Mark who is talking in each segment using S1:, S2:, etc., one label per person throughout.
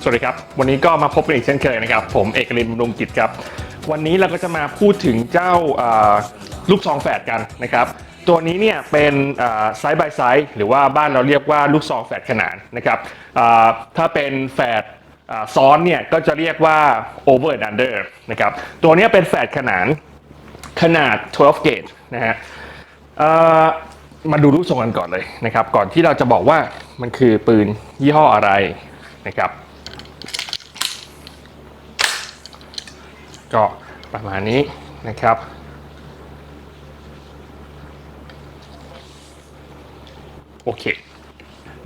S1: สวัสดีครับวันนี้ก็มาพบกันอีกเช่นเคยนะครับผมเอกลินบำรุงกิจครับวันนี้เราก็จะมาพูดถึงเจ้าลูกซองแฝดกันนะครับตัวนี้เนี่ยเป็นไซส์บายไซส์หรือว่าบ้านเราเรียกว่าลูกซองแฝดขนานนะครับถ้าเป็นแฝดซ้อนเนี่ยก็จะเรียกว่า over and under นะครับตัวนี้เป็นแฝดขนานขนาด12 gauge นะฮะมาดูรูปทรงกันก่อนเลยนะครับก่อนที่เราจะบอกว่ามันคือปืนยี่ห้ออะไรนะครับก็ประมาณนี้นะครับโอเค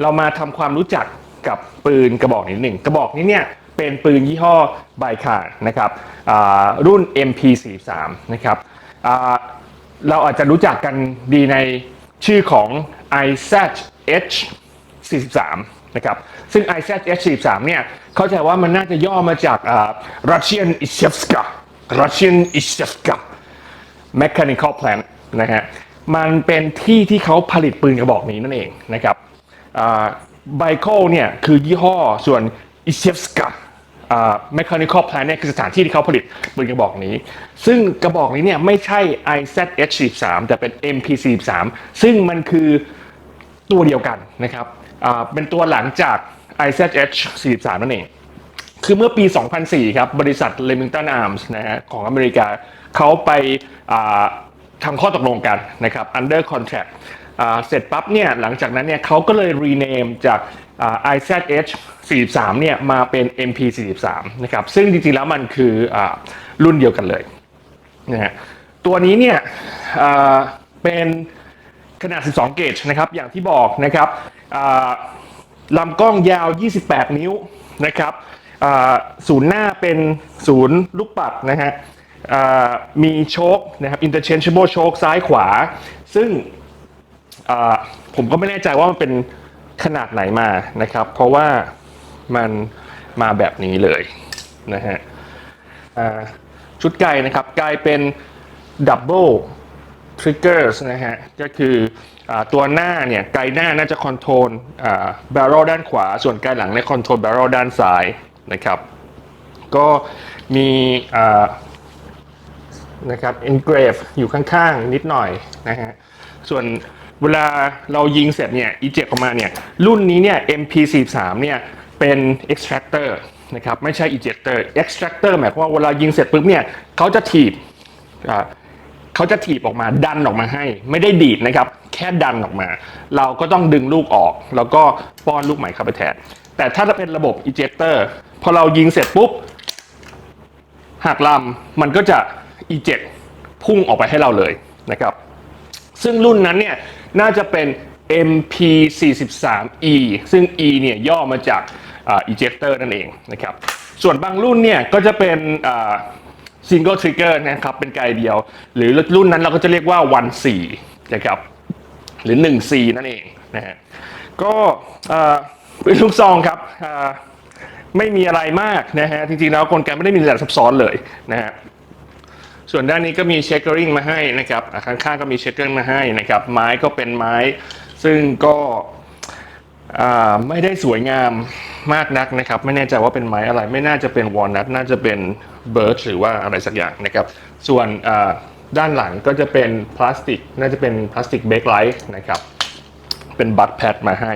S1: เรามาทำความรู้จักกับปืนกระบอกนี้หนึ่งกระบอกนี้เนี่ยเป็นปืนยี่ห้อไบคาร์นะครับรุ่น MP43 นะครับเราอาจจะรู้จักกันดีในชื่อของ IZH-43 นะครับซึ่ง IZH-43 เนี่ยเข้าใจว่ามันน่าจะย่อมาจากRussian Ishevska Mechanical Plant นะฮะมันเป็นที่ที่เขาผลิตปืนกระบอกนี้นั่นเองนะครับไบโคเนี่ยคือยี่ห้อส่วน Ishevska Mechanical Plant เนี่ยคือสถานที่ที่เขาผลิตปืนกระบอกนี้ซึ่งกระบอกนี้เนี่ยไม่ใช่ IZH-43 แต่เป็น MP43 ซึ่งมันคือตัวเดียวกันนะครับเป็นตัวหลังจาก IZH-43 นั่นเองคือเมื่อปี 2004 ครับบริษัท Remington Arms นะฮะของอเมริกาเขาไปทำข้อตกลงกันนะครับ under contract เสร็จปั๊บเนี่ยหลังจากนั้นเนี่ยเขาก็เลย rename จากIZH-43 เนี่ยมาเป็น MP43 นะครับซึ่งจริงๆแล้วมันคือรุ่นเดียวกันเลยนะฮะตัวนี้เนี่ยเป็นขนาด 12 เกจนะครับอย่างที่บอกนะครับลำกล้องยาว 28 นิ้วนะครับศูนย์หน้าเป็นศูนย์ลูกปัดนะฮะมีโชคนะครับ interchangeable โชคซ้ายขวาซึ่งผมก็ไม่แน่ใจว่ามันเป็นขนาดไหนมานะครับเพราะว่ามันมาแบบนี้เลยนะฮะชุดไกนะครับไกเป็น double triggers นะฮะก็คือตัวหน้าเนี่ยไกหน้าน่าจะคอนโทรลbarrel ด้านขวาส่วนไกหลังในคอนโทรล barrel ด้านซ้ายนะครับก็มีนะครับ engrave อยู่ข้างๆนิดหน่อยนะฮะส่วนเวลาเรายิงเสร็จเนี่ย eject ออกมาเนี่ยรุ่นนี้เนี่ย MP43 เนี่ยเป็น extractor นะครับไม่ใช่ ejector extractor หมายความว่าเวลายิงเสร็จปุ๊บเนี่ยเขาจะถีบออกมาดันออกมาให้ไม่ได้ดีดนะครับแค่ดันออกมาเราก็ต้องดึงลูกออกแล้วก็ป้อนลูกใหม่เข้าไปแทนแต่ถ้าจะเป็นระบบ ejector พอเรายิงเสร็จปุ๊บหักลำมันก็จะ eject พุ่งออกไปให้เราเลยนะครับซึ่งรุ่นนั้นเนี่ยน่าจะเป็น MP43E ซึ่ง E เนี่ยย่อมาจากejector นั่นเองนะครับส่วนบางรุ่นเนี่ยก็จะเป็นsingle trigger นะครับเป็นไกเดียวหรือรุ่นนั้นเราก็จะเรียกว่า 1C นะครับหรือ 1C นั่นเองนะฮะก็เป็นลูกซองครับไม่มีอะไรมากนะฮะจริงๆแล้วกลไกไม่ได้มีอะไรซับซ้อนเลยนะฮะส่วนด้านนี้ก็มีเชคเกอริงมาให้นะครับข้างๆก็มีเชคเกอริงมาให้นะครับไม้ก็เป็นไม้ซึ่งก็ไม่ได้สวยงามมากนักนะครับไม่แน่ใจว่าเป็นไม้อะไรไม่น่าจะเป็นวอลนัทน่าจะเป็นเบิร์ชหรือว่าอะไรสักอย่างนะครับส่วนด้านหลังก็จะเป็นพลาสติกน่าจะเป็นพลาสติกเบคไลท์นะครับเป็นบัตแพดมาให้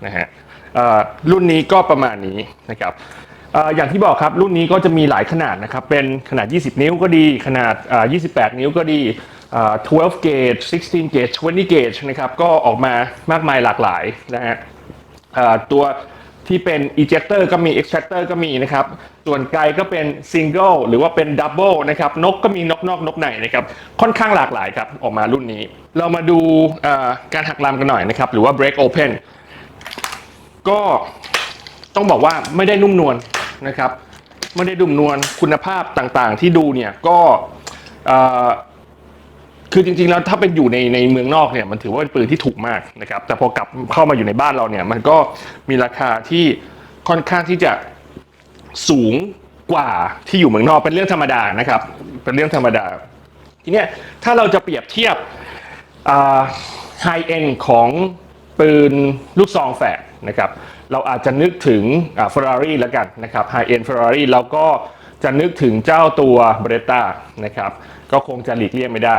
S1: นะฮะรุ่นนี้ก็ประมาณนี้นะครับอย่างที่บอกครับรุ่นนี้ก็จะมีหลายขนาดนะครับเป็นขนาด20 นิ้วก็ดีขนาด28 นิ้วก็ดี12 gauge 16 gauge 20 gauge นะครับก็ออกมามากมายหลากหลายนะฮะตัวที่เป็น ejector ก็มี extractor ก็มีนะครับส่วนไกก็เป็น single หรือว่าเป็น double นะครับนกก็มีนกนอกนกในนะครับค่อนข้างหลากหลายครับออกมารุ่นนี้เรามาดูการหักลำกันหน่อยนะครับหรือว่า break open ก็ต้องบอกว่าไม่ได้นุ่มนวลนะครับไม่ได้นุ่มนวลคุณภาพต่างๆที่ดูเนี่ยก็คือจริงๆแล้วถ้าเป็นอยู่ในเมืองนอกเนี่ยมันถือว่าเป็นปืนที่ถูกมากนะครับแต่พอกลับเข้ามาอยู่ในบ้านเราเนี่ยมันก็มีราคาที่ค่อนข้างที่จะสูงกว่าที่อยู่เมืองนอกเป็นเรื่องธรรมดานะครับเป็นเรื่องธรรมดาทีเนี้ยถ้าเราจะเปรียบเทียบไฮเอ็นด์ของปืนลูกซองแฝดนะครับ เราอาจจะนึกถึงFerrari แล้วกันนะครับ High End Ferrari เราก็จะนึกถึงเจ้าตัว Beretta นะครับก็คงจะหลีกเลี่ยงไม่ได้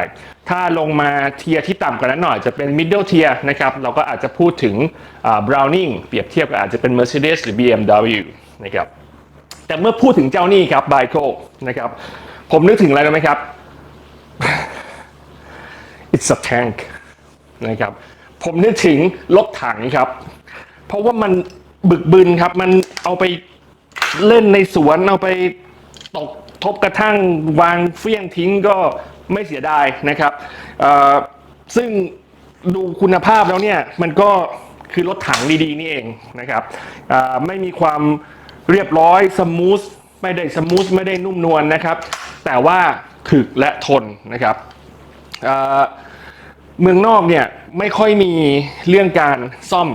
S1: ถ้าลงมาเทียร์ที่ต่ำกว่านั้นหน่อยจะเป็น Middle Tier นะครับเราก็อาจจะพูดถึงBrowning เปรียบเทียบกับอาจจะเป็น Mercedes หรือ BMW นะครับแต่เมื่อพูดถึงเจ้านี่ครับ Biko นะครับผมนึกถึงอะไรรู้ไหมครับ It's a tank นะครับผมนึกถึงรถถังครับเพราะว่ามันบึกบึนครับมันเอาไปเล่นในสวนเอาไปตกทบกระทั่งวางเฟี้ยงทิ้งก็ไม่เสียดายนะครับซึ่งดูคุณภาพแล้วเนี่ยมันก็คือรถถังดีๆนี่เองนะครับไม่มีความเรียบร้อยสมูทไม่ได้นุ่มนวลนะครับแต่ว่าถึกและทนนะครับเมืองนอกเนี่ยไม่ค่อยมีเรื่องการซ่อม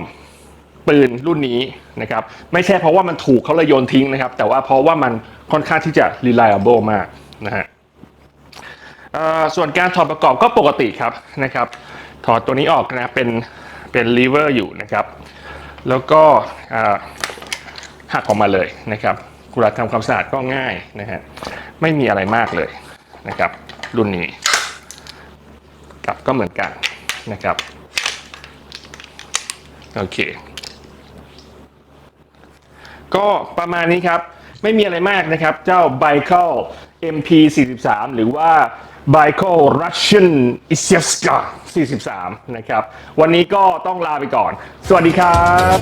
S1: ปืนรุ่นนี้นะครับไม่ใช่เพราะว่ามันถูกเขาเลยโยนทิ้งนะครับแต่ว่าเพราะว่ามันค่อนข้างที่จะ reliable มากนะฮะส่วนการถอดประกอบก็ปกติครับนะครับถอดตัวนี้ออกนะเป็น lever อยู่นะครับแล้วก็หักออกมาเลยนะครับเวลาทำความสะอาดก็ง่ายนะฮะไม่มีอะไรมากเลยนะครับรุ่นนี้กับก็เหมือนกันนะครับโอเคก็ประมาณนี้ครับไม่มีอะไรมากนะครับเจ้า Biko MP43 หรือว่า Biko Russian Isevska 43นะครับวันนี้ก็ต้องลาไปก่อนสวัสดีครับ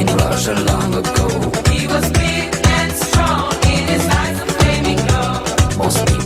S2: In Russia long ago, he was big and strong in his eyes a flaming glow. Most